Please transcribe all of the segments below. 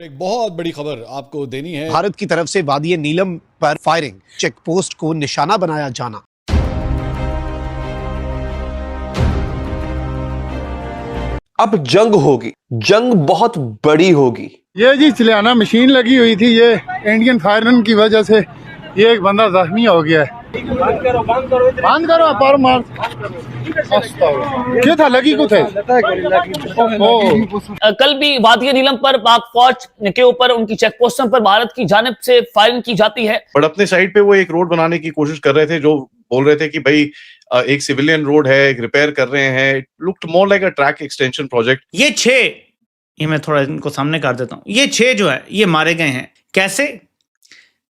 एक बहुत बड़ी खबर आपको देनी है। भारत की तरफ से वादी नीलम पर फायरिंग, चेक पोस्ट को निशाना बनाया जाना। अब जंग होगी, जंग बहुत बड़ी होगी। ये जी चलियाना मशीन लगी हुई थी, ये इंडियन फायरन की वजह से ये एक बंदा जख्मी हो गया है। बंद करो पर मार क्या था लगी कुछ है। कल भी वादी नीलम पर पाक फौज के ऊपर उनकी चेक पोस्टों पर भारत की जानिब से फायरिंग की जाती है। बट अपने साइड पे वो एक रोड बनाने की कोशिश कर रहे थे, जो बोल रहे थे कि भाई एक सिविलियन रोड है, एक रिपेयर कर रहे हैं। Looked more like a track extension project. ये मैं थोड़ा इनको सामने कर देता हूँ। ये 6 जो है ये मारे गए हैं। कैसे?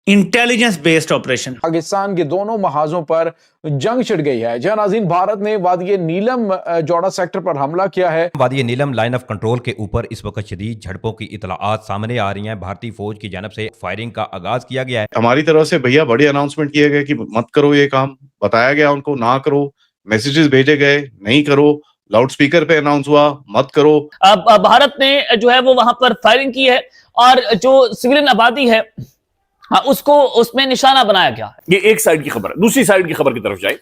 Intelligence based operation. पाकिस्तान के दोनों महाजों पर जंग छिड़ गई है। जहां नाज़रीन भारत ने वादी नीलम जोड़ा सेक्टर पर हमला किया है। वादी नीलम लाइन ऑफ कंट्रोल के ऊपर इस वक्त शदीद झड़पों की इतलाआत सामने आ रही हैं। भारतीय फौज की जानब से फायरिंग का आगाज किया गया है। हमारी तरफ से भैया बड़ी अनाउंसमेंट किए गए कि मत करो ये काम, बताया गया उनको ना करो, मैसेजेस भेजे गए नहीं करो, लाउड स्पीकर पे अनाउंस हुआ मत करो। अब भारत ने जो है वो वहां पर फायरिंग की है और जो सिविलियन आबादी है उसको उसमें निशाना बनाया गया है। ये एक साइड की खबर है। दूसरी साइड की खबर की तरफ जाए।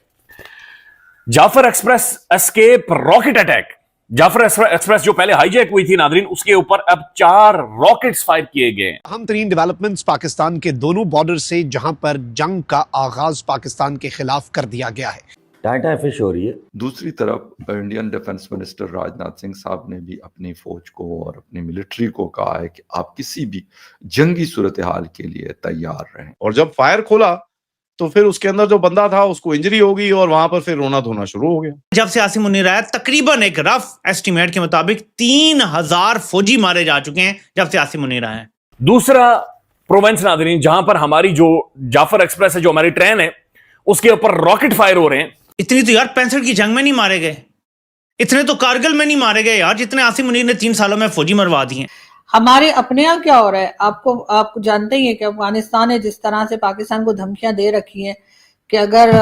Jaffar express escape rocket attack. Jaffar express जो पहले हाईजैक हुई थी नादरीन, उसके ऊपर अब 4 रॉकेट्स फायर किए गए। अहम तरीन डेवलपमेंट्स पाकिस्तान के दोनों बॉर्डर से, जहां पर जंग का आगाज पाकिस्तान के खिलाफ कर दिया गया है। टाटा फिश हो रही है। दूसरी तरफ Indian defence minister Rajnath Singh साहब ने भी अपनी फौज को और अपनी मिलिट्री को कहा है कि आप किसी भी जंगी सूरत हाल के लिए तैयार रहें। और जब फायर खोला तो फिर उसके अंदर जो बंदा था उसको इंजरी हो गई और वहां पर फिर रोना धोना शुरू हो गया। जब से आसिम मुनीर आया, तकरीबन एक रफ एस्टिमेट के मुताबिक 3000 फौजी मारे जा चुके हैं जब से आसिम मुनीर आए। दूसरा प्रोविंस नादरीन, जहां पर हमारी जो जाफर एक्सप्रेस है, जो हमारी ट्रेन है, उसके ऊपर रॉकेट फायर हो रहे हैं। इतनी तो यार 65 की जंग में नहीं मारे गए, इतने तो कारगिल में नहीं मारे गए यार, जितने आसिम मुनीर ने 3 सालों में फौजी मरवा दिए। हमारे अपने यहाँ क्या हो रहा है, आप जानते ही हैं कि अफगानिस्तान ने जिस तरह से पाकिस्तान को धमकियां दे रखी हैं कि अगर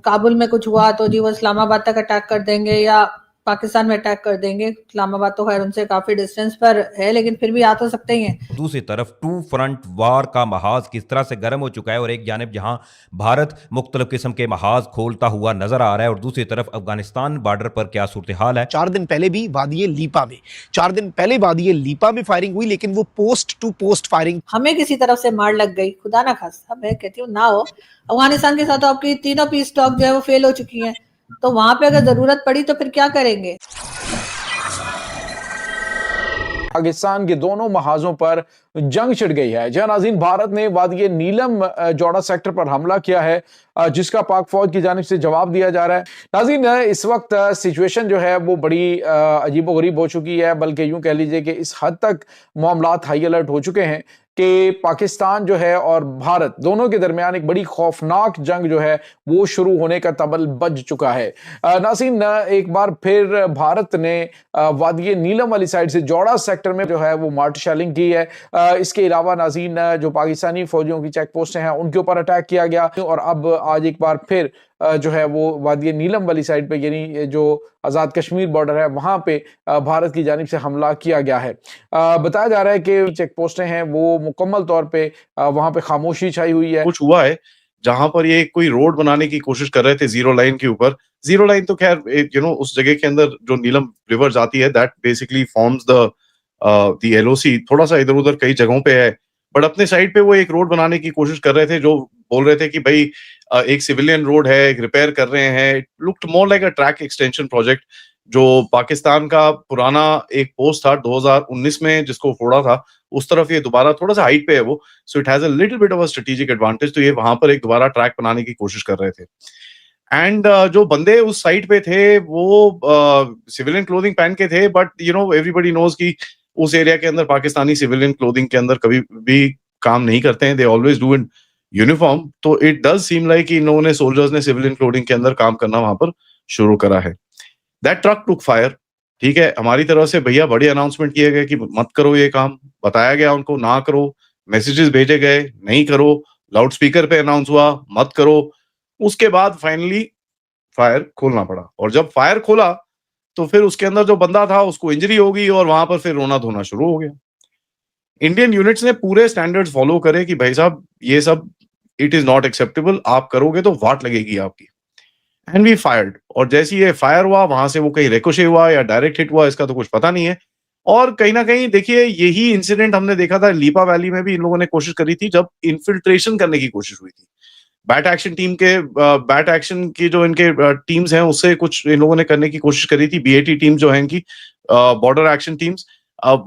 काबुल में कुछ हुआ तो जी वो इस्लामाबाद तक अटैक कर देंगे या पाकिस्तान में अटैक कर देंगे। इस्लामाबाद तो खैर उनसे काफी डिस्टेंस पर है, लेकिन फिर भी आ तो सकते ही हैं। दूसरी तरफ 2 फ्रंट वार का महाज किस तरह से गर्म हो चुका है और एक जानिब जहां भारत मुख्तलिफ किस्म के महाज खोलता हुआ नजर आ रहा है और दूसरी तरफ अफगानिस्तान बॉर्डर पर क्या सूरत हाल है। 4 दिन पहले भी वादी लीपा में फायरिंग हुई, लेकिन वो पोस्ट टू पोस्ट फायरिंग। हमें किसी तरफ से मार लग गई, खुदा ना खास्ता, मैं कहती हूँ ना हो। अफगानिस्तान के साथ तो आपकी तीनों पीस स्टॉक जो है वो फेल हो चुकी है, तो वहां पे अगर जरूरत पड़ी तो फिर क्या करेंगे। पाकिस्तान के दोनों महाजों पर जंग छिड़ गई है। जहां नाज़रीन भारत ने वादी नीलम जोड़ा सेक्टर पर हमला किया है, जिसका पाक फौज की जानिब से जवाब दिया जा रहा है। नाज़रीन इस वक्त सिचुएशन जो है वो बड़ी अजीबोगरीब हो चुकी है, बल्कि यूं कह लीजिए कि इस हद तक मामलात हाई अलर्ट हो चुके हैं कि पाकिस्तान जो है और भारत दोनों के दरमियान एक बड़ी खौफनाक जंग जो है वो शुरू होने का तबल बज चुका है। नाज़रीन एक बार फिर भारत ने वादी नीलम वाली साइड से जोड़ा सेक्टर में जो है वो मार्ट शेलिंग की है। इसके अलावा नाज़रीन जो पाकिस्तानी फौजियों की चेक पोस्टें हैं उनके ऊपर अटैक किया गया और अब आज एक बार फिर जो है वो वादी नीलम वाली साइड पे, यानी जो आज़ाद कश्मीर बॉर्डर है, वहां पे भारत की जानिब से हमला किया गया है। बताया जा रहा है कि चेक पोस्टें हैं वो मुकम्मल तौर पे वहां पे खामोशी छाई हुई है। कुछ हुआ है जहां पर ये कोई रोड बनाने की कोशिश कर रहे थे जीरो लाइन के ऊपर। जीरो लाइन तो खैर उस जगह के अंदर जो नीलम रिवर जाती है, that basically forms the LOC. थोड़ा सा इधर उधर कई जगहों पे है, बट अपने साइड पे वो एक रोड बनाने की कोशिश कर रहे थे, जो बोल रहे थे कि भाई एक सिविलियन रोड है, एक रिपेयर कर रहे हैं। Looked more like a track extension project, जो पाकिस्तान का पुराना एक पोस्ट था 2019 में जिसको फोड़ा था, उस तरफ ये दोबारा थोड़ा सा हाइट पे है वो, so it has a little bit of a strategic advantage. तो ये वहां पर एक दोबारा ट्रैक बनाने की कोशिश कर रहे थे। एंड जो बंदे उस साइड पे थे वो सिविलियन क्लोथिंग पहन के थे, बट एवरीबडी नोज कि उस एरिया के अंदर पाकिस्तानी सिविलियन क्लोथिंग के अंदर कभी भी काम नहीं करते हैं, they always do in uniform. तो इट डज सीम लाइक कि इन्होंने सोल्जर्स ने सिविलियन क्लोथिंग के अंदर काम करना वहां पर शुरू करा है। That truck took fire. ठीक है, हमारी तरफ से भैया बड़ी अनाउंसमेंट किए गए कि मत करो ये काम, बताया गया उनको ना करो, मैसेजेस भेजे गए नहीं करो, लाउड स्पीकर पे अनाउंस हुआ मत करो। उसके बाद फाइनली फायर खोलना पड़ा और जब फायर खोला तो फिर उसके अंदर जो बंदा था उसको इंजरी हो गई और वहां पर फिर रोना धोना शुरू हो गया। इंडियन यूनिट्स ने पूरे स्टैंडर्ड्स फॉलो करे कि भाई साहब ये सब इट इज नॉट एक्सेप्टेबल, आप करोगे तो वाट लगेगी आपकी। एंड वी फायर्ड, और जैसे ये फायर हुआ वहां से वो कहीं रिकोशे हुआ या डायरेक्ट हिट हुआ इसका तो कुछ पता नहीं है। और कहीं ना कहीं देखिए यही इंसिडेंट हमने देखा था लीपा वैली में भी, इन लोगों ने कोशिश करी थी जब इन्फिल्ट्रेशन करने की कोशिश हुई थी। बैट एक्शन की जो इनके टीम्स हैं उससे कुछ इन लोगों ने करने की कोशिश करी थी, बीएटी टीम जो है इनकी बॉर्डर एक्शन टीम्स,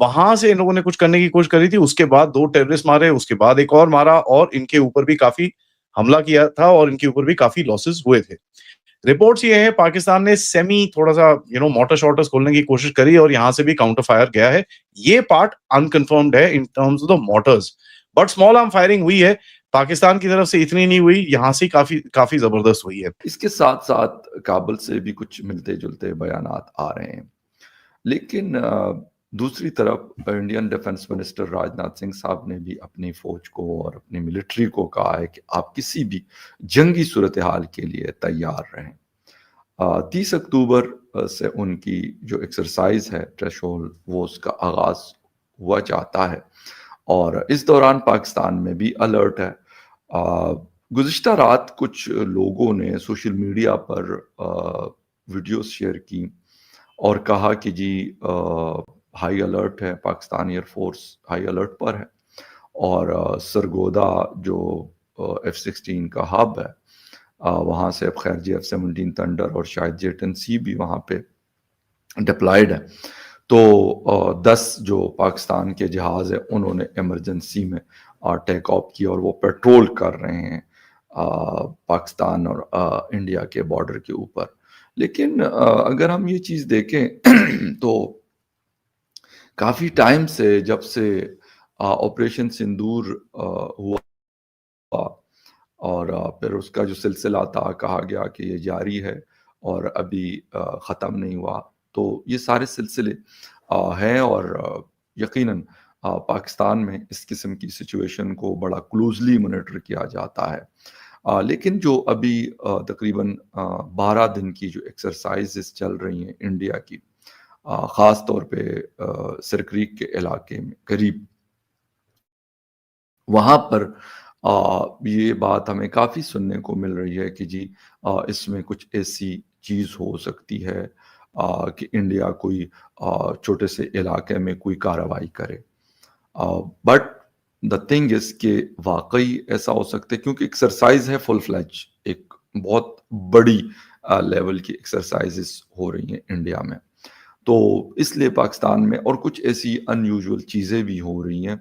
वहां से इन लोगों ने कुछ करने की कोशिश करी थी। उसके बाद 2 टेररिस्ट मारे, उसके बाद एक और मारा, और इनके ऊपर भी काफी हमला किया था और इनके ऊपर भी काफी लॉसेस हुए थे। रिपोर्ट्स ये है पाकिस्तान ने सेमी थोड़ा सा मोटर शॉटर्स खोलने की कोशिश करी और यहां से भी काउंटर फायर गया है। ये पार्ट अनकंफर्म्ड है in terms of the Motors, but small arm firing हुई है। पाकिस्तान की तरफ से इतनी नहीं हुई, यहां से काफी जबरदस्त हुई है। इसके साथ साथ काबुल से भी कुछ मिलते जुलते बयानात आ रहे हैं, लेकिन दूसरी तरफ Indian defence minister Rajnath Singh साहब ने भी अपनी फौज को और अपनी मिलिट्री को कहा है कि आप किसी भी जंगी सूरत हाल के लिए तैयार रहें। 30 अक्टूबर से उनकी जो एक्सरसाइज है थ्रेशोल्ड, वो उसका आगाज हुआ चाहता है, और इस दौरान पाकिस्तान में भी अलर्ट है। गुज़िश्ता रात कुछ लोगों ने सोशल मीडिया पर वीडियोस शेयर की और कहा कि जी हाई अलर्ट है, पाकिस्तान एयरफोर्स हाई अलर्ट पर है, और सरगोदा जो F-16 का हब है वहाँ से अब खैर जी F-17 थंडर और शायद J-10C भी वहाँ पे डिप्लॉयड है। तो 10 जो पाकिस्तान के जहाज़ है उन्होंने इमरजेंसी में टेक ऑफ किया और वो पेट्रोल कर रहे हैं पाकिस्तान और इंडिया के बॉर्डर के ऊपर। लेकिन अगर हम ये चीज़ देखें तो काफ़ी टाइम से, जब से ऑपरेशन सिंदूर हुआ और फिर उसका जो सिलसिला था, कहा गया कि ये जारी है और अभी ख़त्म नहीं हुआ, तो ये सारे सिलसिले हैं और यकीनन पाकिस्तान में इस किस्म की सिचुएशन को बड़ा क्लोजली मॉनिटर किया जाता है। लेकिन जो अभी तकरीबन 12 दिन की जो एक्सरसाइजेस चल रही हैं इंडिया की, ख़ास तौर पे सरक्रीक के इलाके में करीब, वहाँ पर ये बात हमें काफ़ी सुनने को मिल रही है कि जी इसमें कुछ ऐसी चीज़ हो सकती है कि इंडिया कोई छोटे से इलाके में कोई कार्रवाई करे। बट द थिंग इज कि वाकई ऐसा हो सकता है, क्योंकि एक्सरसाइज है फुल फ्लैज, एक बहुत बड़ी लेवल की एक्सरसाइजेस हो रही हैं इंडिया में, तो इसलिए पाकिस्तान में और कुछ ऐसी अनयूजुअल चीज़ें भी हो रही हैं